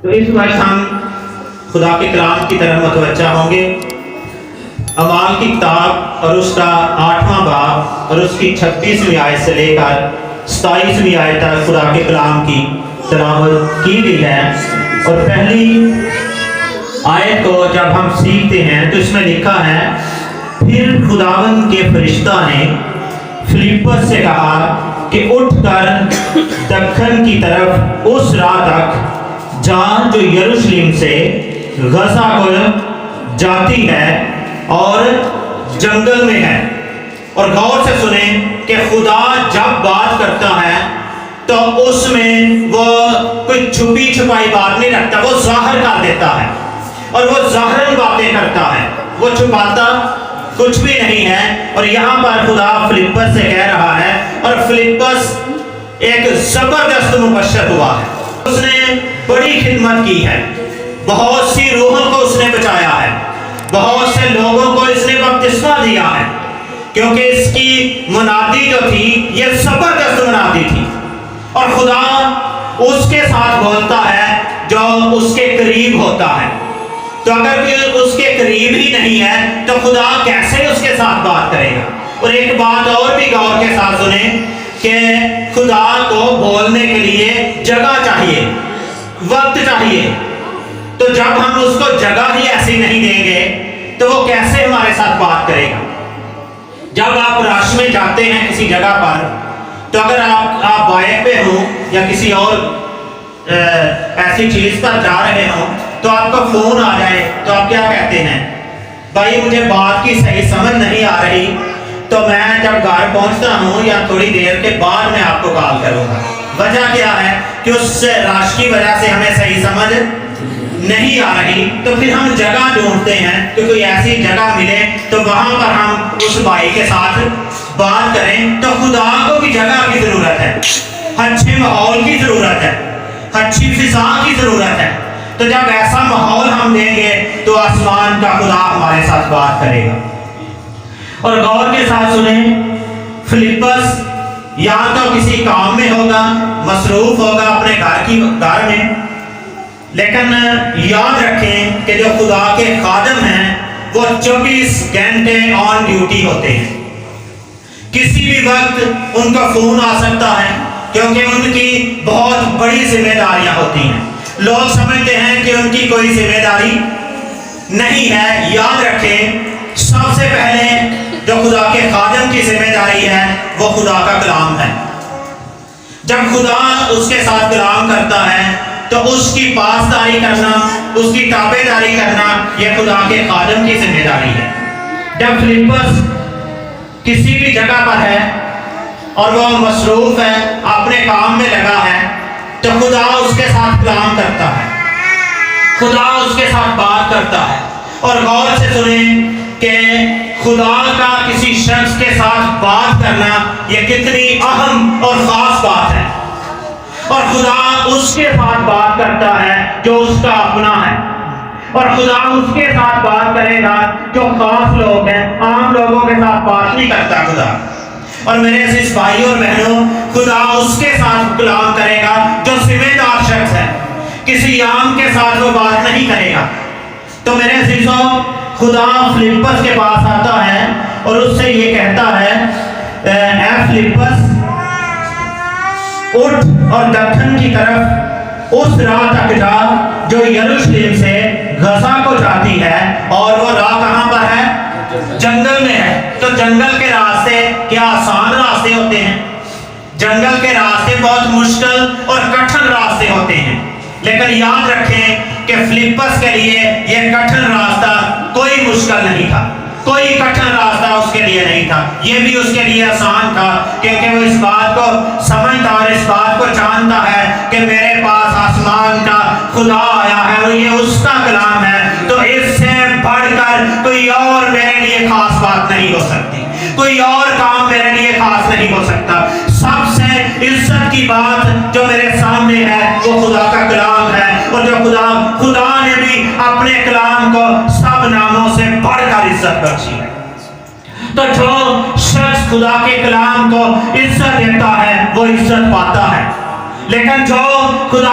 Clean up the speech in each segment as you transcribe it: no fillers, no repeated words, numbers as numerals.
تو اس وقت ہم خدا کے کلام کی طرف متوجہ ہوں گے۔ اعمال کی کتاب اور اس کا 8واں باب اور اس کی 36ویں آیت سے لے کر 27ویں آیت تک خدا کے کلام کی تلاوت کی گئی ہے۔ اور پہلی آیت کو جب ہم سیکھتے ہیں تو اس میں لکھا ہے، پھر خداوند کے فرشتہ نے فلیپس سے کہا کہ اٹھ کر دکن کی طرف اس راہ تک جا جو یروشلم سے غزہ کو جاتی ہے اور جنگل میں ہے۔ اور غور سے سنیں کہ خدا جب بات کرتا ہے تو اس میں وہ کوئی چھپی چھپائی بات نہیں رکھتا، وہ ظاہر کر دیتا ہے اور وہ ظاہراً باتیں کرتا ہے، وہ چھپاتا کچھ بھی نہیں ہے۔ اور یہاں پر خدا فلیپس سے کہہ رہا ہے، اور فلیپس ایک زبردست مبشر ہوا ہے، اس نے بڑی خدمت کی ہے، بہت سی روحوں کو اس نے بچایا ہے، بہت سے لوگوں کو اس نے بپتسمہ دیا ہے، کیونکہ اس کی منادی جو تھی یہ زبردست منادی تھی۔ اور خدا اس کے ساتھ بولتا ہے جو اس کے قریب ہوتا ہے۔ تو اگر اس کے قریب ہی نہیں ہے تو خدا کیسے اس کے ساتھ بات کرے گا؟ اور ایک بات اور بھی غور کے ساتھ سنیں کہ خدا کو بولنے کے لیے جگہ چاہیے، وقت چاہیے۔ تو جب ہم اس کو جگہ ہی ایسی نہیں دیں گے تو وہ کیسے ہمارے ساتھ بات کرے گا؟ جب آپ رش میں جاتے ہیں کسی جگہ پر، تو اگر آپ بائک پہ ہوں یا کسی اور ایسی چیز پر جا رہے ہوں تو آپ کو فون آ جائے تو آپ کیا کہتے ہیں؟ بھائی مجھے بات کی صحیح سمجھ نہیں آ رہی، تو میں جب گھر پہنچتا ہوں یا تھوڑی دیر کے بعد میں آپ کو کال کروں گا۔ وجہ کیا ہے کہ اس رش کی وجہ سے ہمیں صحیح سمجھ نہیں آ رہی، تو پھر ہم جگہ ڈھونڈتے ہیں کہ کوئی ایسی جگہ ملے تو وہاں پر ہم اس بھائی کے ساتھ بات کریں۔ تو خدا کو بھی جگہ کی ضرورت ہے، اچھے ماحول کی ضرورت ہے، اچھی فضا کی ضرورت ہے۔ تو جب ایسا ماحول ہم دیں گے تو آسمان کا خدا ہمارے ساتھ بات کرے گا۔ اور غور کے ساتھ سنیں، فلیپس یا تو کسی کام میں ہوگا، مصروف ہوگا اپنے گھر میں، لیکن یاد رکھیں کہ جو خدا کے خادم ہیں وہ 24 گھنٹے آن ڈیوٹی ہوتے ہیں۔ کسی بھی وقت ان کا فون آ سکتا ہے، کیونکہ ان کی بہت بڑی ذمہ داریاں ہوتی ہیں۔ لوگ سمجھتے ہیں کہ ان کی کوئی ذمہ داری نہیں ہے۔ یاد رکھیں، سب سے پہلے جو خدا کے خادم کی ذمہ داری ہے وہ خدا کا کلام ہے۔ جب خدا اس کے ساتھ کلام کرتا ہے تو اس کی پاسداری کرنا، اس کی تابع داری کرنا یہ خدا کے خادم کی ذمہ داری ہے۔ جب فلیپس کسی بھی جگہ پر ہے اور وہ مصروف ہے، اپنے کام میں لگا ہے، تو خدا اس کے ساتھ کلام کرتا ہے، خدا اس کے ساتھ بات کرتا ہے۔ اور غور سے سنیں کہ خدا کا کسی شخص کے ساتھ بات کرنا یہ کتنی اہم اور خاص بات ہے۔ اور خدا اس کے ساتھ بات کرتا ہے جو اس کا اپنا ہے، اور خدا اس کے ساتھ بات کرے گا جو خاص لوگ ہیں، عام لوگوں کے ساتھ بات نہیں کرتا خدا۔ اور میرے عزیز بھائیوں اور بہنوں، خدا اس کے ساتھ کلام کرے گا جو ذمہ دار شخص ہے، کسی عام کے ساتھ وہ بات نہیں کرے گا۔ تو میرے عزیزوں، خدا فلیپس کے پاس آتا ہے اور اس سے یہ کہتا ہے، اے فلیپس اٹھ اور دکن کی طرف اس راہ تک جا جو یروشلم سے غزہ کو جاتی ہے۔ اور وہ راہ کہاں پر ہے؟ جنگل میں ہے۔ تو جنگل کے راستے کیا آسان راستے ہوتے ہیں؟ جنگل کے راستے بہت مشکل اور کٹھن راستے ہوتے ہیں، لیکن یاد رکھیں کہ فلیپس کے لیے یہ کٹھن راستہ کوئی مشکل نہیں تھا، کوئی کٹھن راستہ اس کے لیے نہیں تھا، یہ بھی اس کے لیے آسان تھا، کیونکہ وہ اس بات کو سمجھتا اور اس بات کو جانتا ہے کہ میرے پاس آسمان کا خدا آیا ہے اور یہ اس کا کلام ہے، تو اس سے بڑھ کر کوئی اور میرے لیے خاص بات نہیں ہو سکتی، کوئی اور کام میرے لیے خاص نہیں ہو سکتا۔ سب سے عزت کی بات جو میرے سامنے ہے وہ خدا کا کلام ہے، اور جو خدا نے بھی اپنے کلام کو سب ناموں سے بڑھ کر عزت بخشی ہے۔ تو جو شخص خدا کے کلام کو عزت دیتا ہے وہ عزت پاتا ہے، لیکن جو خدا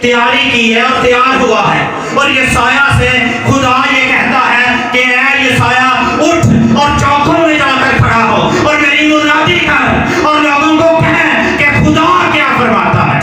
تیاری کی ہے اور تیار ہوا ہے، اور یہ سایہ سے خدا یہ کہتا ہے کہ اے یہ سایہ اٹھ اور چوکوں میں جا کر کھڑا ہو اور میری منادی کر اور لوگوں کو کہہ کہ خدا کیا فرماتا ہے۔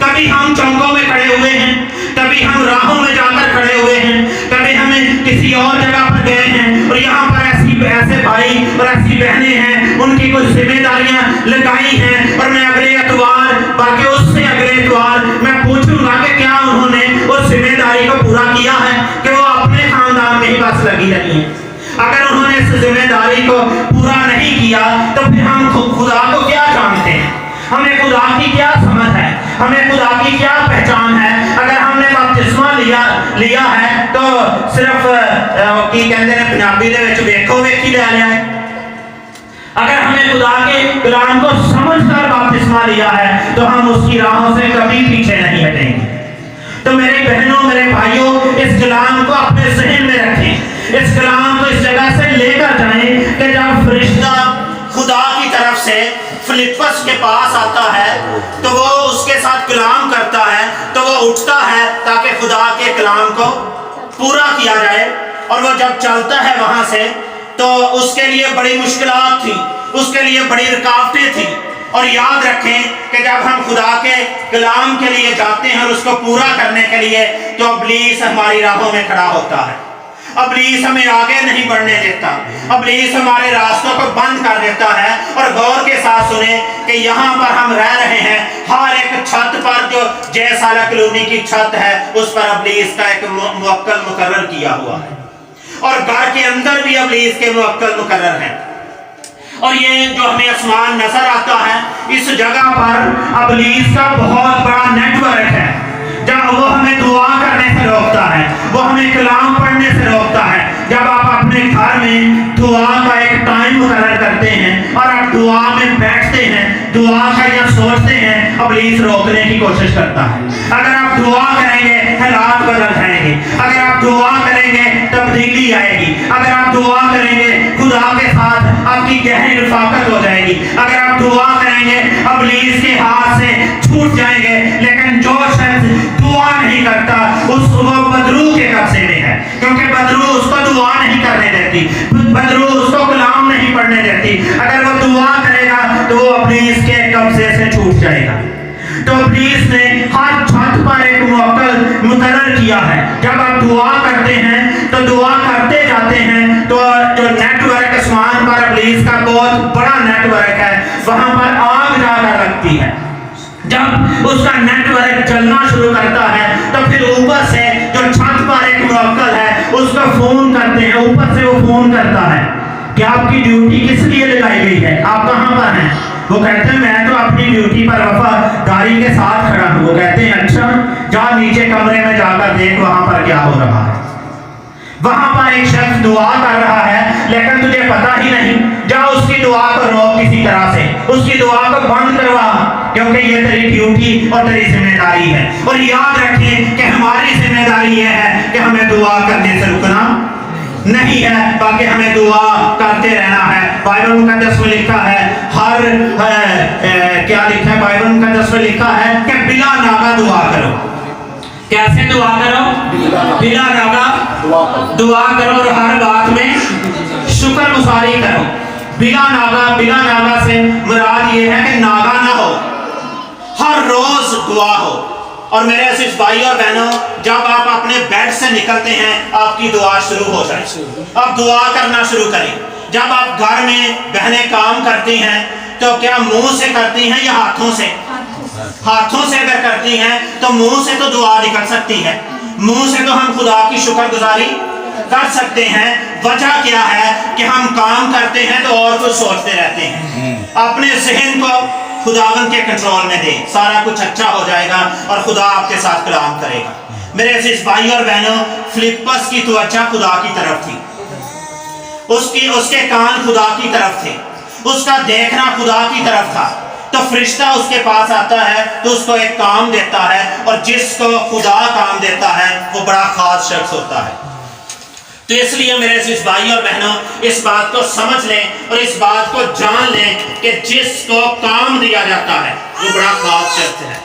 کبھی ہم چوکوں میں کھڑے ہوئے ہیں، کبھی ہم راہوں میں جا کر کھڑے ہوئے ہیں، کبھی ہم کسی اور جگہ پر گئے ہیں اور یہاں پر ایسے بھائی اور ایسی بہنیں ہیں، ان کی کچھ ذمہ داریاں لگائی ہیں، اور میں اگلے اتوار بلکہ اس سے اگلے اتوار میں پوچھوں گا کہ کیا انہوں نے اس ذمہ داری کو پورا کیا ہے کہ وہ اپنے خاندان میں ہی بس لگی رہی ہیں۔ اگر انہوں نے اس ذمہ داری کو پورا نہیں کیا تو پھر ہم خدا کو کیا جانتے ہیں؟ ہمیں خدا کی کیا سمجھ ہے؟ ہمیں خدا کی کیا پہچان ہے؟ اگر ہم نے بپتسمہ لیا ہے تو صرف کی کہتے ہیں پنجابی دے وچ ویکھو ویکھی لے لیا ہے۔ اگر ہمیں خدا کے کلام کو سمجھ کر بپتسمہ لیا ہے تو ہم اس کی راہوں سے کبھی پیچھے نہیں ہٹیں گے۔ تو میری بہنوں میرے بھائیوں، اس کلام کو اپنے ذہن میں رکھیں، اس کلام کو اس جگہ سے لے کر جائیں کہ جب فرشتہ خدا کی طرف سے فلپس کے پاس آتا ہے تو وہ اس کے ساتھ کلام کرتا ہے، تو وہ اٹھتا ہے تاکہ خدا کے کلام کو پورا کیا جائے، اور وہ جب چلتا ہے وہاں سے تو اس کے لیے بڑی مشکلات تھی، اس کے لیے بڑی رکاوٹیں تھی۔ اور یاد رکھیں کہ جب ہم خدا کے کلام کے لیے جاتے ہیں اور اس کو پورا کرنے کے لیے تو ابلیس ہماری راہوں میں کھڑا ہوتا ہے، ابلیس ہمیں آگے نہیں بڑھنے دیتا، ابلیس ہمارے راستوں کو بند کر دیتا ہے۔ اور غور کے ساتھ سنیں کہ یہاں پر ہم رہ رہے ہیں، ہر ایک چھت پر جو جے سالہ کلونی کی چھت ہے اس پر ابلیس کا ایک موکل مقرر کیا ہوا ہے، اور گھر کے اندر بھی ابلیس کے موکل مقرر ہیں۔ اور یہ جو ہمیں آسمان نظر آتا ہے، اس جگہ پر ابلیس کا بہت بڑا نیٹ ورک ہے، جب وہ ہمیں دعا کرنے سے روکتا ہے، وہ ہمیں کلام پڑھنے سے روکتا ہے۔ جب آپ اپنے گھر میں دعا کا ایک ٹائم مقرر کرتے ہیں اور آپ دعا میں بیٹھتے ہیں، دعا کا یا سوچتے ہیں، ابلیس روکنے کی کوشش کرتا ہے۔ اگر آپ دعا کریں گے حالات بدل جائیں گے، اگر آپ دعا کریں گے تبدیلی آئے گی، اگر آپ دعا کریں گے خدا کے ساتھ آپ کی گہری رفاقت ہو جائے گی، اگر آپ دعا کریں گے ابلیس کے ہاتھ سے چھوٹ جائیں گے۔ لیکن جو شخص دعا نہیں کرتا اس وہ بدرو کے قبضے میں ہے، کیونکہ بدرو اس کو دعا نہیں کرنے دیتی، بدرو اس کو کلام نہیں پڑھنے دیتی۔ اگر وہ دعا کرے گا تو وہ ابلیس کے قبضے سے چھوٹ جائے گا۔ تو ابلیس نے ہر چھت پر ایک موکل مقرر کیا ہے۔ جب آپ دعا کرتے ہیں تو دعا کرتے جاتے ہیں تو جو نیٹ ورک آسمان پر ابلیس کا بہت بڑا نیٹ ورک ہے، وہاں پر آگ جا کر لگتی ہے۔ جب اس کا نیٹ ورک چلنا شروع کرتا ہے تو پھر اوپر سے جو چھت پر ایک موکل ہے اس کو فون کرتے ہیں، اوپر سے وہ فون کرتا ہے کہ آپ کی ڈیوٹی کس لیے لگائی گئی ہے، آپ کہاں پر ہیں؟ وہ کہتے ہیں میں تو اپنی ڈیوٹی پر وفاداری کے ساتھ کھڑا ہوں۔ وہ کہتے ہیں اچھا جا نیچے کمرے میں جا کر دیکھ وہاں پر کیا ہو رہا ہے۔ وہاں پر ایک شخص دعا کر رہا ہے لیکن تجھے پتا ہی نہیں، جا اس کی دعا کو روک کسی طرح سے، اس کی دعا کو بند کروا، کیونکہ یہ تیری ڈیوٹی اور تیری ذمہ داری ہے۔ اور یاد رکھیں کہ ہماری ذمہ داری یہ ہے کہ ہمیں دعا کرنے سے رکنا نہیں ہے، بلکہ ہمیں دعا کرتے رہنا ہے۔ بائبل مقدس میں لکھا ہے کیا لکھا ہے؟ بائبل مقدس میں لکھا ہے کہ بلا ناغہ دعا کرو۔ کیسے دعا کرو؟ بلا ناغہ دعا کرو اور ہر بات میں شکر گزاری کرو۔ بلا ناغہ سے مراد یہ ہے کہ ناغہ نہ ہو، ہر روز دعا ہو۔ اور میرے عزیز بھائی اور بہنوں، جب آپ اپنے بیڈ سے نکلتے ہیں آپ کی دعا شروع ہو جائے، آپ دعا کرنا شروع کریں۔ جب آپ گھر میں بہنیں کام کرتی ہیں تو کیا منہ سے کرتی ہیں یا ہاتھوں سے؟ ہاتھوں سے اگر کرتی ہیں تو منہ سے تو دعا نکل سکتی ہے، منہ سے تو ہم خدا کی شکر گزاری کر سکتے ہیں۔ وجہ کیا ہے کہ ہم کام کرتے ہیں تو اور کچھ سوچتے رہتے ہیں۔ اپنے ذہن کو خداوند کے کنٹرول میں دیں، سارا کچھ اچھا ہو جائے گا اور خدا آپ کے ساتھ کلام کرے گا۔ میرے عزیز بھائی اور بہنوں، فلپس کی توجہ خدا کی طرف تھی، اس کے کان خدا کی طرف تھے، اس کا دیکھنا خدا کی طرف تھا۔ تو فرشتہ اس کے پاس آتا ہے تو اس کو ایک کام دیتا ہے، اور جس کو خدا کام دیتا ہے وہ بڑا خاص شخص ہوتا ہے۔ تو اس لیے میرے عزیز بھائی اور بہنوں، اس بات کو سمجھ لیں اور اس بات کو جان لیں کہ جس کو کام دیا جاتا ہے وہ بڑا خاص شخص ہے۔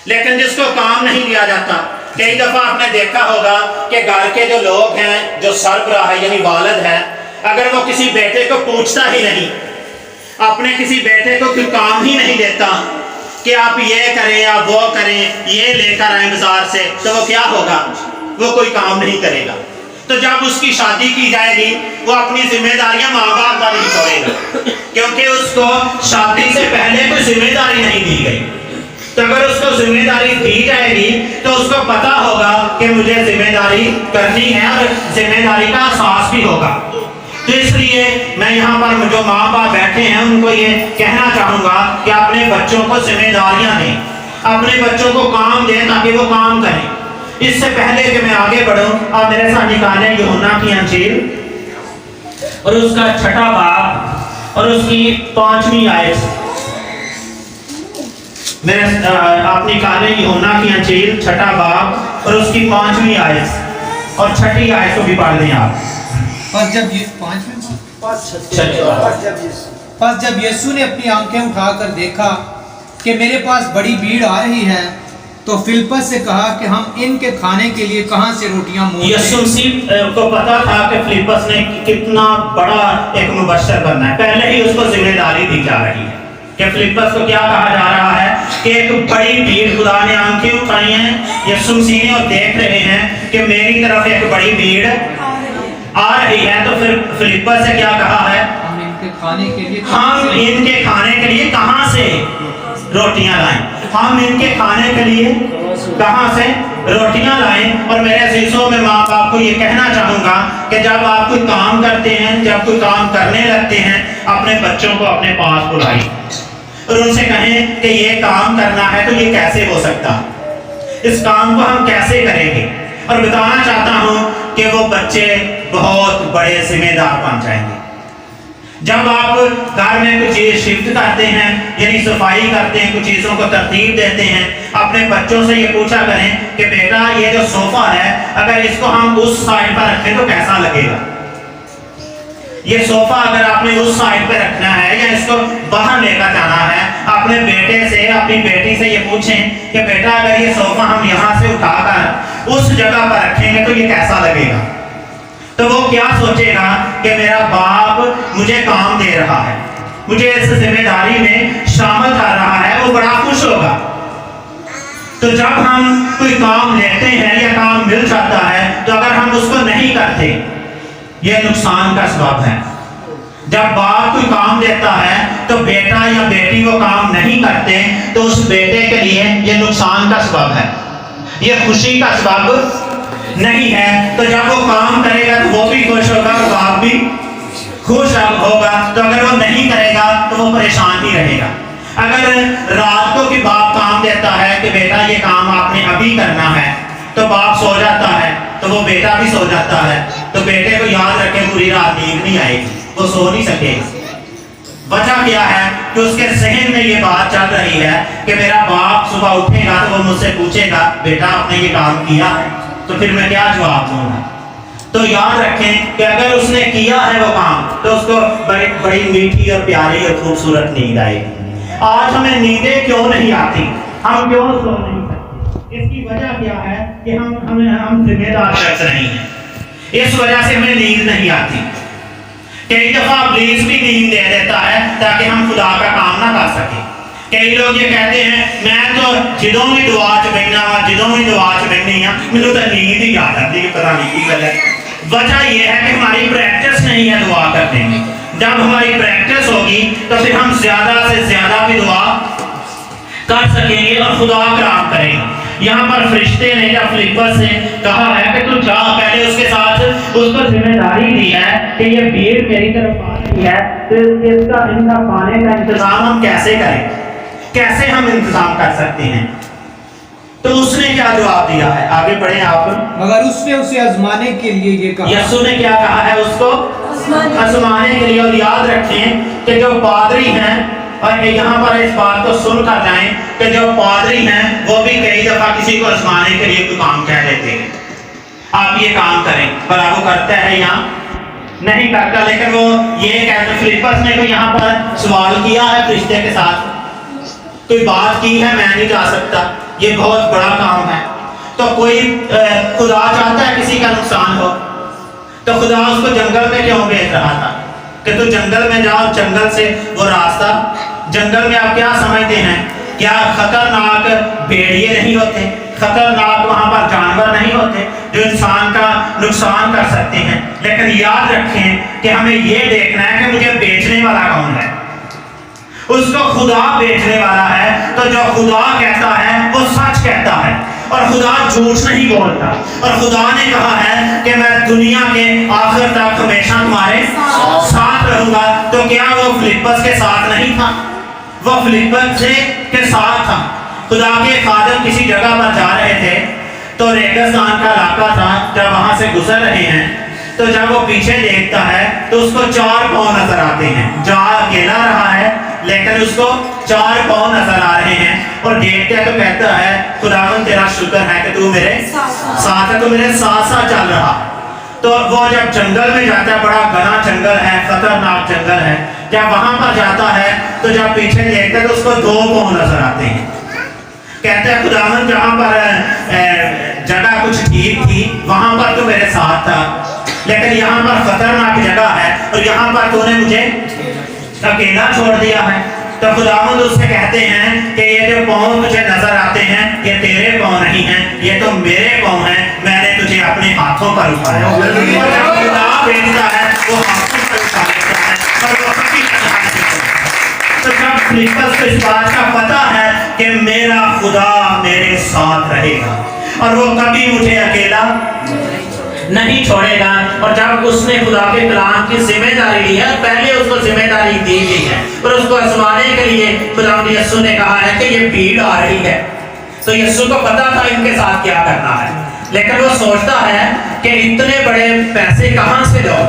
لیکن جس کو کام نہیں دیا جاتا. کئی دفعہ آپ نے دیکھا ہوگا کہ گھر کے جو لوگ ہیں، جو سربراہ ہے یعنی والد ہے، اگر وہ کسی بیٹے کو پوچھتا ہی نہیں، اپنے کسی بیٹے کو کوئی کام ہی نہیں دیتا کہ آپ یہ کریں یا وہ کریں، یہ لے کر آئیں بازار سے، تو وہ کیا ہوگا؟ وہ کوئی کام نہیں کرے گا. تو جب اس کی شادی کی جائے گی وہ اپنی ذمہ داریاں ماں باپ کا نہیں چھوڑے گا، کیونکہ اس کو شادی سے پہلے کوئی ذمہ داری نہیں دی گئی. تو اگر اس کو ذمہ داری دی جائے گی تو اس کو پتا ہوگا کہ مجھے ذمہ داری کرنی ہے اور ذمہ داری کا احساس بھی ہوگا. تو اس لیے میں یہاں پر جو ماں باپ بیٹھے ہیں ان کو یہ کہنا چاہوں گا کہ اپنے بچوں کو ذمہ داریاں دیں، اپنے بچوں کو کام دیں تاکہ وہ کام کریں. اس سے پہلے کہ میں آگے بڑھوں، آپ میرے ساتھ نکالیں یوحنا کی انجیل اور اس کا 6واں باب اور اس کی 5ویں آیت. آپ نکالیں یوحنا کی انجیل 6واں باب اور اس کی 5ویں آیت اور 6ٹھی آیت کو بھی پڑھ دیں آپ. پس جب یسوع نے اپنی آنکھیں اٹھا کر دیکھا کہ میرے پاس بڑی بھیڑ آ رہی ہے تو فلپس سے کہا کہ ہم ان کے کھانے کے لیے کہاں سے روٹیاں مول لیں. یسوع مسیح کو پتا تھا کہ فلپس نے کتنا بڑا ایک مبشر بننا ہے. پہلے ہی اس کو ذمہ داری دی جا رہی ہے کہ فلپس کو کیا کہا جا رہا ہے کہ ایک بڑی بھیڑ، خدا نے آنکھیں اٹھائی ہیں یسوع مسیح نے اور دیکھ رہے ہیں کہ میری طرف ایک بڑی بھیڑ آ رہی ہے. تو پھر فلپس سے کیا کہا ہے؟ ہم ان کے کھانے کے لیے کہاں سے روٹیاں لائیں. ہم ان کے کھانے کے لیے کہاں سے روٹیاں لائیں. اور میرے عزیزوں میں ماں باپ کو یہ کہنا چاہوں گا کہ جب آپ کوئی کام کرتے ہیں، جب کوئی کام کرنے لگتے ہیں، اپنے بچوں کو اپنے پاس بلائیں اور ان سے کہیں کہ یہ کام کرنا ہے تو یہ کیسے ہو سکتا، اس کام کو ہم کیسے کریں گے. اور بتانا چاہتا ہوں کہ وہ بچے بہت بڑے ذمہ دار بن جائیں گے. جب آپ گھر میں کچھ چیز شفٹ کرتے ہیں یعنی صفائی کرتے ہیں، کچھ چیزوں کو ترتیب دیتے ہیں، اپنے بچوں سے یہ پوچھا کریں کہ بیٹا یہ جو صوفہ ہے اگر اس کو ہم اس سائڈ پر رکھیں تو کیسا لگے گا. یہ صوفہ اگر آپ نے اس سائڈ پہ رکھنا ہے یا اس کو باہر لے کر جانا ہے، اپنے بیٹے سے، اپنی بیٹی سے یہ پوچھیں کہ بیٹا اگر یہ صوفہ ہم یہاں سے اٹھا کر اس جگہ پر رکھیں گے تو یہ کیسا لگے گا. تو وہ کیا سوچے گا کہ میرا باپ مجھے کام دے رہا ہے، مجھے اس ذمہ داری میں شامل کر رہا ہے، وہ بڑا خوش ہوگا. تو جب ہم کوئی کام لیتے ہیں یا کام مل جاتا ہے تو اگر ہم اس کو نہیں کرتے یہ نقصان کا سبب ہے. جب باپ کوئی کام دیتا ہے تو بیٹا یا بیٹی وہ کام نہیں کرتے تو اس بیٹے کے لیے یہ نقصان کا سبب ہے، یہ خوشی کا سبب نہیں ہے. تو جب وہ کام کرے گا تو وہ بھی خوش ہوگا اور باپ بھی خوش ہوگا. تو اگر وہ نہیں کرے گا تو وہ پریشان ہی رہے گا. اگر رات کو کہ باپ کام دیتا ہے کہ بیٹا یہ کام آپ نے ابھی کرنا ہے تو باپ سو جاتا ہے تو وہ بیٹا بھی سو جاتا ہے. تو بیٹے کو یاد رکھیں پوری رات نیند نہیں آئے گی، وہ سو نہیں سکے گا. وجہ کیا ہے کہ اس کے ذہن میں یہ بات چل رہی ہے کہ میرا باپ صبح اٹھے گا تو وہ مجھ سے پوچھے گا بیٹا آپ نے یہ کام کیا ہے، تو پھر میں کیا جواب دوں گا. تو یاد رکھیں کہ اگر اس نے کیا ہے وہ کام تو اس کو بڑی میٹھی اور پیاری اور خوبصورت نیند آئے گی. آج ہمیں نیندیں کیوں نہیں آتی، ہم کیوں سو نہیں سکتے؟ اس کی وجہ کیا ہے کہ ہم ذمہ دار شخص نہیں ہیں. اس وجہ سے ہمیں نیند نہیں آتی. کئی دفعہ ابلیس بھی نیند دے دیتا ہے تاکہ ہم خدا کا کام نہ کر سکیں. کئی لوگ یہ کہتے ہیں میں تو جدوں بھی دعا چ بہنا وا، جدوں بھی دعا چ بہنی ہاں مجھے تو نیند ہی آ جاتی ہے، پتہ نہیں کی وجہ. وجہ یہ ہے کہ ہماری پریکٹس نہیں ہے دعا کرنے میں. جب ہماری پریکٹس ہوگی تو پھر ہم زیادہ سے زیادہ بھی دعا کر سکیں گے اور خدا کلام کریں گے. یہاں پر فرشتے نے جب فلپس سے کہا ہے کہ تو جا، پہلے اس کے ساتھ اس کو ذمہ داری دی ہے کہ یہ بھیڑ میری طرف آ رہی ہے تو ان کا کھانے کا انتظام ہم کیسے کریں، کیسے ہم انتظام کر سکتے ہیں. تو اس نے کیا جواب دیا ہے، آگے پڑھیں آپ. مگر اس نے اسے آزمانے کے لیے یہ کہا. یسوع نے کیا کہا ہے اس کو آزمانے کے لیے. اور یاد رکھیں کہ جو پادری ہیں، اور یہاں پر اس بات کو سن کر جائیں کہ جو پادری ہیں وہ بھی کئی دفعہ کسی کو آزمانے کے لیے کوئی کام کہہ دیتے ہیں، آپ یہ کام کریں، پر وہ کرتا ہے یا نہیں کرتا. لیکن وہ یہ کہتے ہیں، فلپس نے کوئی یہاں پر سوال کیا ہے فرشتے کے ساتھ، کوئی بات کی ہے میں نہیں جا سکتا، یہ بہت بڑا کام ہے. تو کوئی خدا چاہتا ہے کسی کا نقصان ہو؟ تو خدا اس کو جنگل میں کیوں بھیج رہا تھا کہ تو جنگل میں جاؤ, جنگل سے وہ راستہ, جنگل میں آپ کیا سمجھتے ہیں, کیا خطرناک بھیڑیے نہیں ہوتے, خطرناک وہاں پر جانور نہیں ہوتے جو انسان کا نقصان کر سکتے ہیں؟ لیکن یاد رکھیں کہ ہمیں یہ دیکھنا ہے کہ مجھے بیچنے والا کون ہے. اس کو خدا بیچنے والا ہے, تو جو خدا کہتا ہے وہ سچ کہتا ہے اور خدا جھوٹ نہیں بولتا. اور خدا نے کہا ہے کہ میں دنیا کے آخر تک ہمیشہ تمہارے ساتھ رہوں گا. تو کیا وہ فلپس کے ساتھ نہیں تھا؟ وہ فلپس کے ساتھ تھا. خدا کے خادم کسی جگہ پر جا رہے تھے تو ریگستان کا علاقہ تھا, جب وہاں سے گزر رہے ہیں تو جب وہ پیچھے دیکھتا ہے تو اس کو 4 پاؤں نظر آتے ہیں. جا اکیلا رہا ہے لیکن اس کو 4 پاؤں نظر آ رہے ہیں, اور دیکھتا ہے تو کہتا ہے خداوند تیرا شکر ہے کہ تو میرے ساتھ ہے, تو میرے ساتھ ساتھ چل رہا. تو وہ جب جنگل میں جاتا ہے, بڑا گھنا جنگل ہے, خطرناک جنگل ہے, جب وہاں پر جاتا ہے تو جب پیچھے دیکھتا ہے تو اس کو 2 پاؤں نظر آتے ہیں. کہتا ہے خداوند جہاں پر جگہ کچھ ٹھیک تھی وہاں پر تو میرے ساتھ تھا, لیکن یہاں پر خطرناک جگہ ہے اور یہاں پر تو نے مجھے اکیلا چھوڑ دیا ہے. تو خداوند اس سے کہتے ہیں کہ یہ جو پاؤں تجھے نظر آتے ہیں یہ تیرے پاؤں نہیں ہیں, یہ تو میرے پاؤں ہیں, میں نے تجھے اپنے ہاتھوں پر اٹھایا. اور جب خدا بھیجتا ہے وہ ہاتھوں پر اٹھا لیتا ہے اور وہ حقیقت ہے. تو جب فلپس کو اس بات کا پتہ ہے کہ میرا خدا میرے ساتھ رہے گا اور وہ کبھی مجھے اکیلا نہیں چھوڑے گا, اور جب اس نے خدا کے کلام کی ذمہ داری لی ہے, پہلے اس کو ذمہ داری دی گئی ہے اور اس کو آزمانے کے لیے خداوند یسوع نے کہا ہے کہ یہ بھیڑ آ رہی ہے. تو یسوع کو پتا تھا ان کے ساتھ کیا کرنا ہے, لیکن وہ سوچتا ہے کہ اتنے بڑے پیسے کہاں سے لو,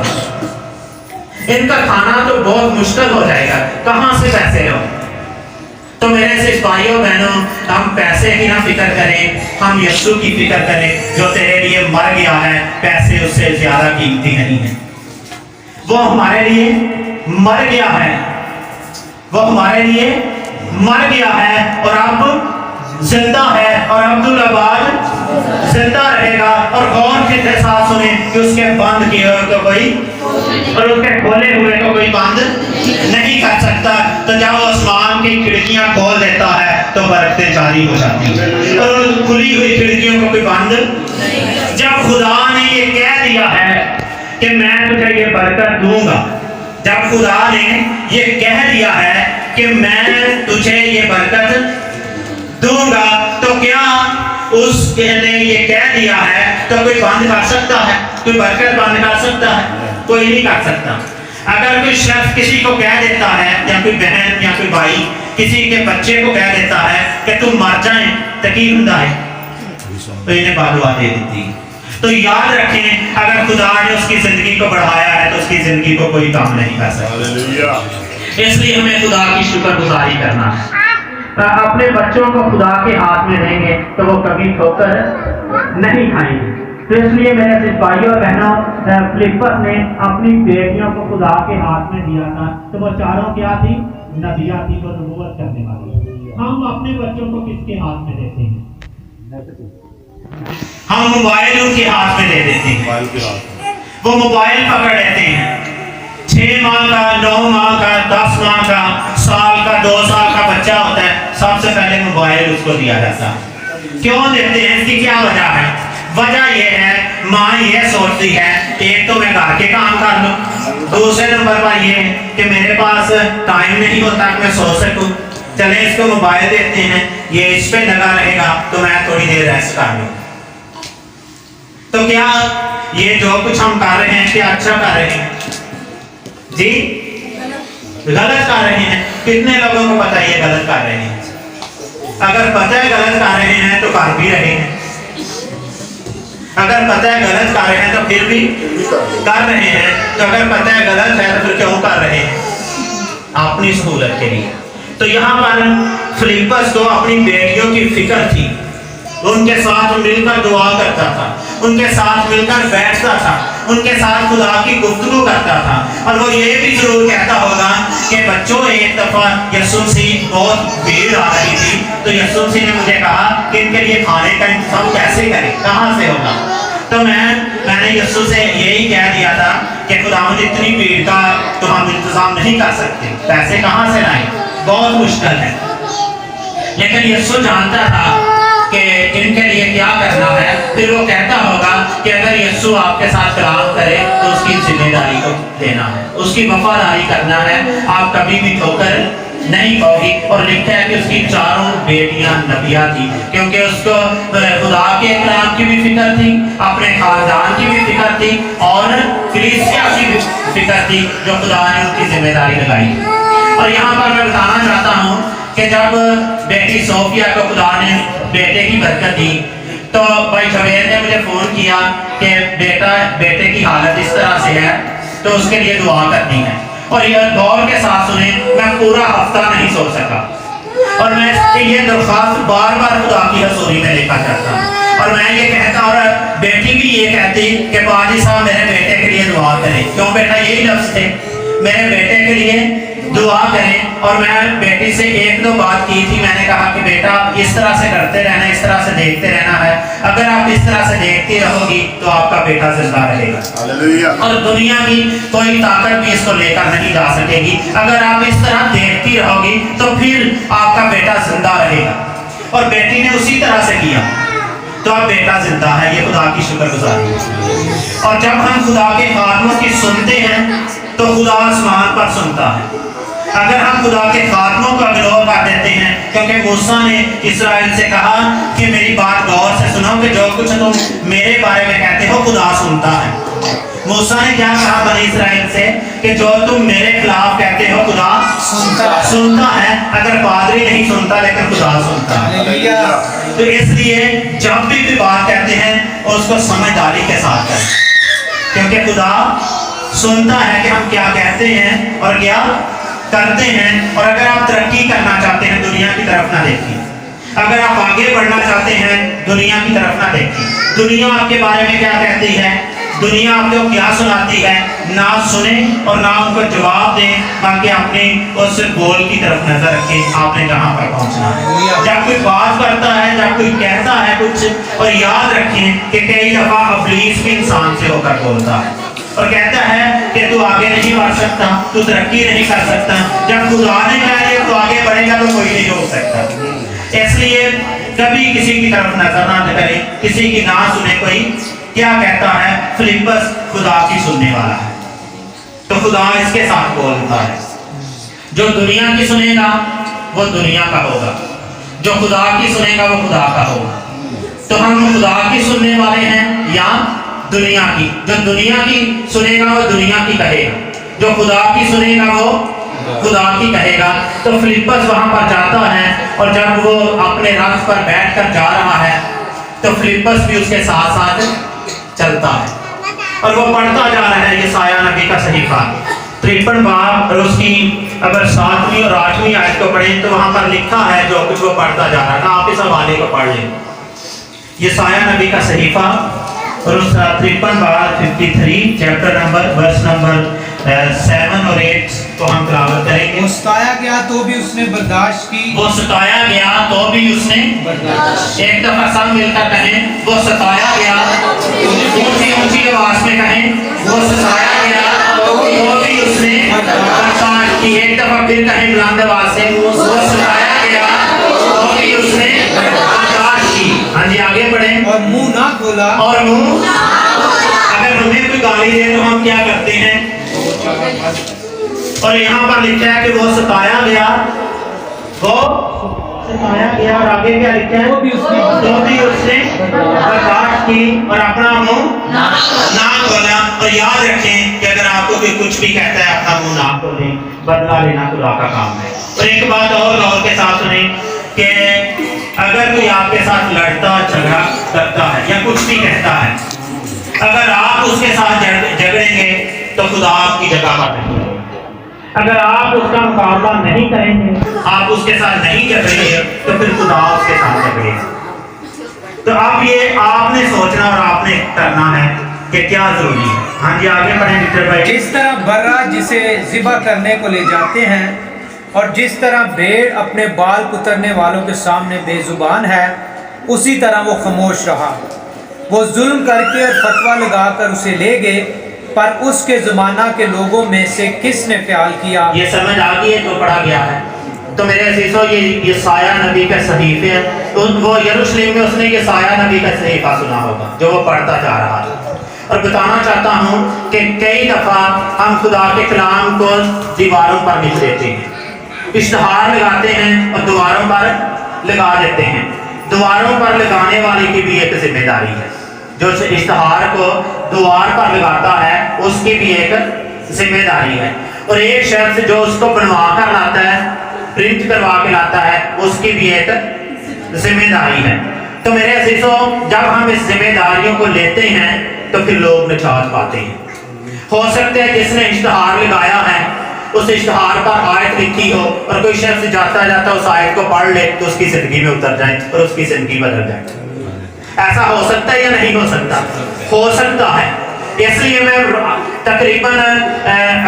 ان کا کھانا تو بہت مشکل ہو جائے گا, کہاں سے پیسے لو. تو میرے سے بھائیوں بہنوں, ہم پیسے کی نہ فکر کریں, ہم یسوع کی فکر کریں جو تیرے لیے مر گیا ہے. پیسے اس سے زیادہ قیمتی نہیں ہیں, وہ ہمارے لیے مر گیا ہے, وہ ہمارے لیے مر گیا ہے اور اب زندہ ہے, اور عبدالآباد زندہ رہے گا. اور غور کے ساتھ سنیں کہ اس کے بند کیے ہوئے کو کوئی اور اس کے کھولے ہوئے کو کوئی بند نہیں کر سکتا. تو جب وہ آسمان کی کھڑکیاں کھول دیتا ہے تو برکتیں جاری ہو جاتی ہیں, اور ان کھلی ہوئی کھڑکیوں کو کوئی بند. جب خدا نے یہ کہہ دیا ہے کہ میں تجھے یہ برکت دوں گا, جب خدا نے یہ کہہ دیا ہے کہ میں تجھے یہ برکت دوں گا, تو کیا اس نے یہ کہہ دیا ہے تو کوئی بند کر سکتا ہے؟ کوئی برکت بند کر سکتا ہے؟ کوئی نہیں کر سکتا. اگر کوئی شخص کسی کو کہہ دیتا ہے, یا کوئی بہن یا کوئی بھائی کسی کے بچے کو کہہ دیتا ہے کہ تم مر جائیں, تقی ہوندا ہے تو انہیں بددعا دے دیتی. تو یاد رکھیں اگر خدا نے اس کی زندگی کو بڑھایا ہے تو اس کی زندگی کو کوئی کام نہیں کر سکتا. اس لیے ہمیں خدا کی شکر گزاری کرنا ہے. اپنے بچوں کو خدا کے ہاتھ میں دیں گے تو وہ کبھی ٹھوکر نہیں کھائیں گے. تو اس لیے میرے بھائیوں اور بہنوں, فلپس نے اپنی بیٹیوں کو خدا کے ہاتھ میں دیا تھا, تو وہ چاروں کیا تھی؟ نبیہ تھی, وہ نبوت کرنے والی. ہم اپنے بچوں کو کس کے ہاتھ میں دیتے ہیں؟ ہم موبائل ان کے ہاتھ میں دے دیتے ہیں, وہ موبائل پکڑ لیتے ہیں. 6 ماہ کا, 9 ماہ کا, 10 ماہ کا, سال کا, 2 سال کا بچہ ہوتا ہے, سب سے پہلے موبائل اس کو دیا جاتا ہے. کیوں دیتے ہیں؟ اس کی کیا وجہ ہے؟ وجہ یہ ہے, ماں یہ سوچتی ہے ایک تو میں گھر کے کام کر لوں, دوسرے نمبر پر یہ کہ میرے پاس ٹائم نہیں ہوتا کہ میں سو سکوں, چلیں اس کو موبائل دیتے ہیں, یہ اس پہ لگا رہے گا تو میں تھوڑی دیر ریسٹ کر لوں. تو کیا یہ جو کچھ ہم کر رہے ہیں کیا اچھا کر رہے ہیں؟ جی غلط کر رہے ہیں. کتنے لوگوں کو پتہ ہے یہ غلط کر رہے ہیں؟ اگر پتہ ہے غلط کر رہے ہیں تو کر بھی رہے ہیں, اگر پتہ ہے غلط کر رہے ہیں تو پھر بھی کر رہے ہیں. تو اگر پتہ ہے غلط ہے تو پھر کیوں کر رہے ہیں؟ اپنی سہولت کے لیے. تو یہاں پر فلپس کو اپنی بیٹیوں کی فکر تھی, ان کے ساتھ مل کر دعا کرتا تھا, ان کے ساتھ مل کر بیٹھتا تھا, ان کے ساتھ خدا کی گفتگو کرتا تھا، اور وہ یہ بھی ضرور کہتا ہوگا کہ بچوں ایک دفعہ یسوع مسیح بہت بھیڑ آ رہی تھی تو یسوع مسیح نے مجھے کہا کہ ان کے لیے کھانے کا انتظام کیسے کریں، کہاں سے ہوگا؟ تو میں نے یسوع سے یہی کہہ دیا تھا کہ خداوند اتنی بھیڑ کا تو ہم انتظام نہیں کر سکتے، پیسے کہاں سے لائیں، بہت مشکل ہے۔ لیکن یسوع جانتا تھا کہ ان کے لیے کیا کرنا ہے، پھر وہ کہتا ہوگا کہ اگر یسوع آپ کے ساتھ کلام کرے تو اس کی ذمہ داری کو دینا ہے، اس کی وفاداری کرنا ہے، آپ کبھی بھی ٹھوکر نہیں ہوگی۔ اور لکھا ہے کہ اس کی 4 بیٹیاں نبیہ تھی، کیونکہ اس کو خدا کے کلام کی بھی فکر تھی، اپنے خاندان کی بھی فکر تھی، اور کلیسیا کی بھی فکر تھی جو خدا نے ان کی ذمہ داری لگائی۔ اور یہاں پر میں بتانا چاہتا ہوں کہ جب بیٹی صوفیہ کو خدا نے بیٹے کی برکت دی تو بھائی جوید نے مجھے فون کیا کہ بیٹے کی حالت اس طرح سے ہے تو اس کے لیے دعا کرنی ہے، اور یہ غور کے ساتھ سنیں، میں پورا ہفتہ نہیں سو سکا، اور میں یہ درخواست بار بار خدا کی حضوری میں لے کر جاتا، اور میں یہ کہتا، اور بیٹی بھی یہ کہتی کہ باجی صاحب میرے بیٹے کے لیے دعا کریں، کیوں بیٹا یہی لفظ تھے، میرے بیٹے کے لیے دعا کریں۔ اور میں بیٹی سے 1-2 بات کی تھی، میں نے کہا کہ بیٹا اس طرح سے کرتے رہنا، اس طرح سے دیکھتے رہنا ہے، اگر آپ اس طرح سے دیکھتی رہو گی تو آپ کا بیٹا زندہ رہے گا، اور دنیا کی کوئی طاقت بھی اس کو لے کر نہیں جا سکے گی، اگر آپ اس طرح دیکھتی رہو گی تو پھر آپ کا بیٹا زندہ رہے گا۔ اور بیٹی نے اسی طرح سے کیا تو اب بیٹا زندہ ہے، یہ خدا کی شکر گزاری ہے۔ اور جب ہم خدا کے خاتموں کی سنتے ہیں تو خدا آسمان پر سنتا ہے، اگر ہم خدا کے خاتموں کو اگنور کر دیتے ہیں، کیونکہ موسیٰ نے اسرائیل سے کہا کہ میری بات غور سے سنو کہ جو کچھ تم میرے بارے میں کہتے ہو خدا سنتا ہے۔ موسیٰ نے کیا کہا بنی اسرائیل سے کہ جو تم میرے خلاف کہتے ہو خدا سنتا ہے، اگر پادری نہیں سنتا لیکن خدا سنتا ہے۔ تو اس لیے جب بھی بات کہتے ہیں اس کو سمجھداری کے ساتھ کریں، کیونکہ خدا سنتا ہے کہ ہم کیا کہتے ہیں اور کیا کرتے ہیں۔ اور اگر آپ ترقی کرنا چاہتے ہیں دنیا کی طرف نہ دیکھیں، اگر آپ آگے بڑھنا چاہتے ہیں دنیا کی طرف نہ دیکھیں، دنیا آپ کے بارے میں کیا کہتی ہے، دنیا آپ کو کیا سناتی ہے، نہ سنیں اور نہ ان کو جواب دیں، بلکہ اپنے اس گول کی طرف نظر رکھیں، آپ نے جہاں پر پہنچنا ہے۔ جب کوئی بات کرتا ہے، جب کوئی کہتا ہے کچھ، اور یاد رکھیں کہ کئی دفعہ ابلیس بھی انسان سے ہو کر بولتا ہے اور کہتا ہے کہ تو آگے نہیں بڑھ سکتا، تو ترقی نہیں کر سکتا، جب خدا نے کہا ہے تو آگے بڑھے گا تو کوئی نہیں روک سکتا۔ اس لیے کبھی کسی کی طرف نظر نہ کریں، کسی کی نہ سنیں۔ کوئی کیا کہتا ہے، فلپس خدا کی سننے والا ہے، تو خدا اس کے ساتھ بولتا ہے، جو دنیا کی سنے گا وہ دنیا کا ہوگا، جو خدا کی سنے گا وہ خدا کا ہوگا۔ تو ہم خدا کی سننے والے ہیں یا دنیا کی؟ جو دنیا کی سنے گا وہ دنیا کی کہے گا، جو خدا کی سنے گا وہ خدا کی کہے گا۔ تو فلپس وہاں پر جاتا ہے، اور جب وہ اپنے رتھ پر بیٹھ کر جا رہا ہے تو فلپس بھی اس کے ساتھ ساتھ چلتا ہے، اور وہ پڑھتا جا رہا ہے یسایہ نبی کا صحیفہ 53 باب، اور اس کی اگر 7ویں اور 8ویں آیت کو پڑھیں تو وہاں پر لکھا ہے جو کچھ وہ پڑھتا جا رہا تھا، آپ اس حوالے کو پڑھ لیں۔ یسایہ نبی کا صحیفہ اور اس 53 باب 53 چیپٹر نمبر ورس نمبر 7 اور 8 کو ہم تلاوت کریں گے۔ وہ ستایا گیا تو بھی اس نے برداشت کی، وہ ستایا گیا تو بھی اس نے برداشت۔ ایک دفعہ سب مل کر کہیں، وہ ستایا گیا، اونچی اونچی آواز میں کہیں، وہ ستایا گیا تو بھی اس نے برداشت کی۔ ایک دفعہ پھر کہیں بلند آواز سے، وہ ستایا گیا تو بھی اس نے برداشت کی۔ ہاں جی آگے بڑھیں۔ اور منہ نہ کھولا، اور منہ، اگر ہمیں کوئی گالی دے تو ہم کیا کرتے ہیں؟ اور یہاں پر لکھا ہے کہ وہ ستایا گیا، وہ ستایا گیا، اور آگے کیا لکھا ہے، تو بھی اس نے برداشت کی اور اپنا منہ نہ کھولا۔ اور یاد رکھیں کہ اگر آپ کو کوئی کچھ بھی کہتا ہے اپنا منہ نہ کھولیں، بدلہ لینا خدا کا کام ہے۔ اور ایک بات اور غور کے ساتھ سنیں کہ اگر کوئی آپ کے ساتھ لڑتا جھگڑا کرتا ہے یا کچھ بھی کہتا ہے، اگر آپ اس کے ساتھ جھگڑیں گے تو خدا آپ کی جگہ پر نہیں ہے۔ اگر آپ اس کا مقابلہ نہیں کریں گے، آپ اس کے ساتھ نہیں جھگڑیں گے تو پھر خدا اس کے ساتھ جھگڑے گا۔ تو اب یہ آپ نے سوچنا اور آپ نے کرنا ہے کہ کیا ضروری ہے. ہاں جی آگے پڑھیں ڈاکٹر بھائی. جس طرح برا جسے ذبح کرنے کو لے جاتے ہیں اور جس طرح بھیڑ اپنے بال کترنے والوں کے سامنے بے زبان ہے، اسی طرح وہ خاموش رہا. وہ ظلم کر کے اور فتویٰ لگا کر اسے لے گئے، پر اس کے زمانہ کے لوگوں میں سے کس نے خیال کیا؟ یہ سمجھ آ گئی ہے جو پڑھا گیا ہے. تو میرے عزیزو یہ سایہ نبی کا صحیفے ہے. وہ یروشلم میں اس نے یہ سایہ نبی کا صحیفہ سنا ہوگا جو وہ پڑھتا جا رہا ہے. اور بتانا چاہتا ہوں کہ کئی دفعہ ہم خدا کے کلام کو دیواروں پر لکھ دیتے ہیں، اشتہار لگاتے ہیں اور دیواروں پر لگا دیتے ہیں. دیواروں پر لگانے والے کی بھی ایک ذمہ داری ہے. جو اشتہار کو دیوار پر لگاتا ہے اس کی بھی ایک ذمہ داری ہے. اور ایک شخص جو اس کو بنوا کر لاتا ہے، پرنٹ کروا کے لاتا ہے، اس کی بھی ایک ذمہ داری ہے. تو میرے عزیزو جب ہم اس ذمہ داریوں کو لیتے ہیں تو پھر لوگ نجات پاتے ہیں. ہو سکتا ہے جس نے اشتہار لگایا ہے اس اشتہار پر آیت لکھی ہو اور کوئی شخص جاتا جاتا اس آیت کو پڑھ لے تو اس کی زندگی میں اتر جائے اور اس کی زندگی بدل جائے. ایسا ہو سکتا ہے یا نہیں ہو سکتا؟ ہو سکتا ہے. اس لیے میں تقریباً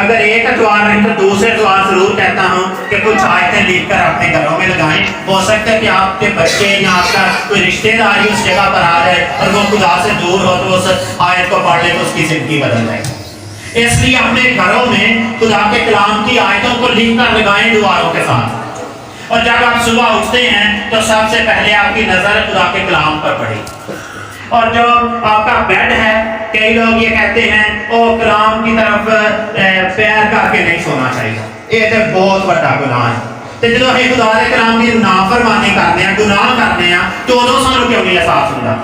اگر ایک اتوار نہیں تو دوسرے اتوار ضرور کہتا ہوں کہ کچھ آیتیں لکھ کر اپنے گھروں میں لگائیں. ہو سکتا ہے کہ آپ کے بچے یا آپ کا کوئی رشتہ داری اس جگہ پر آ جائے اور وہ خدا سے دور ہو تو اس آیت کو پڑھ لے تو اس کی زندگی بدل جائے. اس لیے اپنے گھروں میں خدا کے کلام کی آیتوں کو لکھ کر لگائیں دیواروں کے ساتھ. اور جب آپ صبح اٹھتے ہیں تو سب سے پہلے آپ کی نظر خدا کے کلام پر پڑے. اور جو آپ کا بیڈ ہے، کئی لوگ یہ کہتے ہیں وہ کلام کی طرف پیر کر کے نہیں سونا چاہیے. یہ تو بہت بڑا گناہ ہے. تو جب ہم خدا کے کلام کی نافرمانی کرتے ہیں، گناہ کرتے ہیں، تو ادو سانو کیوں نہیں احساس ہوتا؟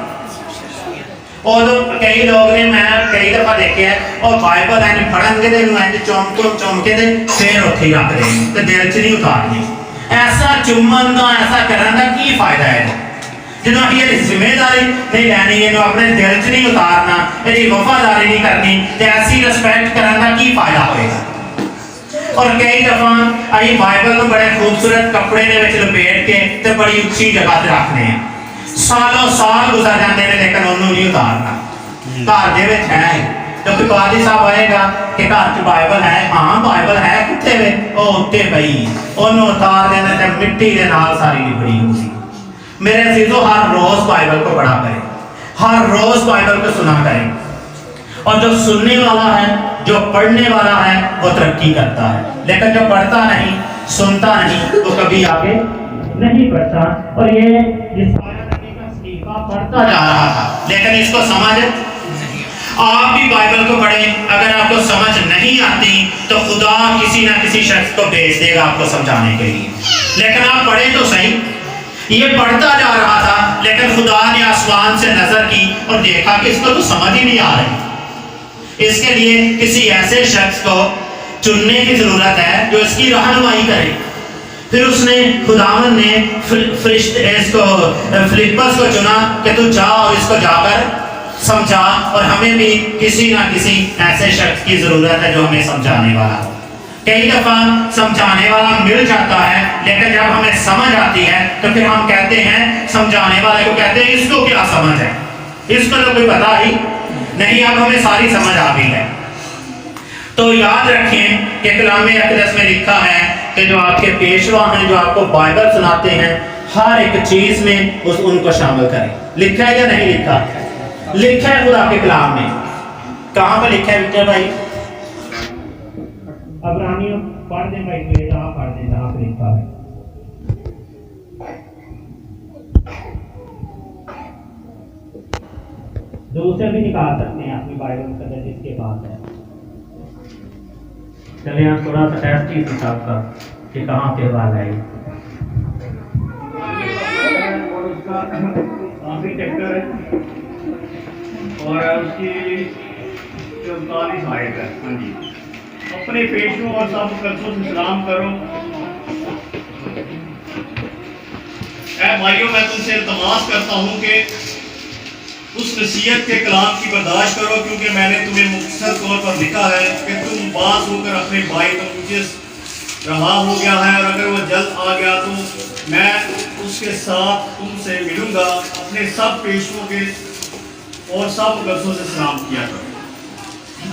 اور کئی لوگ نے میں کئی دفعہ دیکھے ہے اور بائبل ہیں پڑھن کے دن چوم کے دن پھر اتنے ہی رکھ دیں تو دل چ نہیں اتارنی. ایسا چومن کا ایسا کرنے کا کی فائدہ ہے؟ جب یہ ذمہ داری نہیں لینی، یہ اپنے دل چ نہیں اتارنا، یہ وفاداری نہیں کرنی، تو ایسی رسپیکٹ کرنے کا کی فائدہ ہوئے گا؟ اور کئی دفعہ ابھی بائبل کو بڑے خوبصورت کپڑے نے لپیٹ کے تو بڑی اچھی جگہ سے رکھنے ہیں. سالوں سال گزر جاتے ہیں لیکن انہوں نہیں اتارنا. گھر دے وچ ہے تو کوئی قاضی صاحب آئے گا کہ گھر چ بائبل ہے، ہاں بائبل ہے، کتنے وے وہ اتنے پئی، انہوں اتار دینا تے مٹی دے نال ساری لبڑی ہوئی. میرے عزیزو ہر روز بائبل کو پڑھا کریں، ہر روز بائبل کو سنا کریں. اور جو سننے والا ہے، جو پڑھنے والا ہے وہ ترقی کرتا ہے، لیکن جو پڑھتا نہیں، سنتا نہیں، وہ کبھی آگے نہیں بڑھتا. اور یہ پڑھتا جا رہا تھا لیکن اس کو سمجھ آپ بھی بائبل کو پڑھیں. اگر آپ کو سمجھ نہیں آتی تو خدا کسی نہ کسی شخص کو بھیج دے گا آپ کو سمجھانے کے لیے. لیکن آپ پڑھیں تو صحیح. یہ پڑھتا جا رہا تھا لیکن خدا نے آسمان سے نظر کی اور دیکھا کہ اس کو تو سمجھ ہی نہیں آ رہی. اس کے لیے کسی ایسے شخص کو چننے کی ضرورت ہے جو اس کی رہنمائی کرے. پھر اس نے خداوند نے فلپس کو چنا کہ تو جا اور اس کو جا کر سمجھا. اور ہمیں بھی کسی نہ کسی ایسے شخص کی ضرورت ہے جو ہمیں سمجھانے والا. کئی دفعہ سمجھانے والا مل جاتا ہے لیکن جب ہمیں سمجھ آتی ہے تو پھر ہم کہتے ہیں سمجھانے والے کو کہتے ہیں اس کو کیا سمجھ ہے، اس کو تو کوئی پتا ہی نہیں، اب ہمیں ساری سمجھ آ گئی ہے. تو یاد رکھیں کہ کلام اقدس میں لکھا ہے کہ جو آپ کے پیشوا ہیں، جو آپ کو بائبل سناتے ہیں، ہر ایک چیز میں ان کو شامل کریں. لکھا ہے یا نہیں لکھا؟ لکھا ہے خدا کے کلام میں. کہاں پہ لکھا ہے وکٹر بھائی؟ عبرانیوں پڑھ دیں بھائی، تو جہاں پڑھ دیں جہاں پہ لکھا ہے. دوسرے بھی نکال سکتے ہیں اپنی بائبل مقدس جس کے پاس ہے. چلیں آپ تھوڑا سا ٹیسٹ ہی حساب کا کہ کہاں پہ والا ہے. اور اس کا کافی ٹیکٹر ہے اور اس کی 44 آیت ہے. ہاں جی. اپنے پیشوں اور سب قدسوں سے سلام کرو. اے بھائیوں، میں تم سے التماس کرتا ہوں کہ اس نصیحت کے کلام کی برداشت کرو، کیونکہ میں نے تمہیں مختصر طور پر لکھا ہے کہ تم باز ہو کر اپنے بھائی تموجس رہا ہو گیا ہے، اور اگر وہ جلد آ گیا تو میں اس کے ساتھ تم سے ملوں گا. اپنے سب پیشوں کے اور سب قدسوں سے سلام کیا کرو.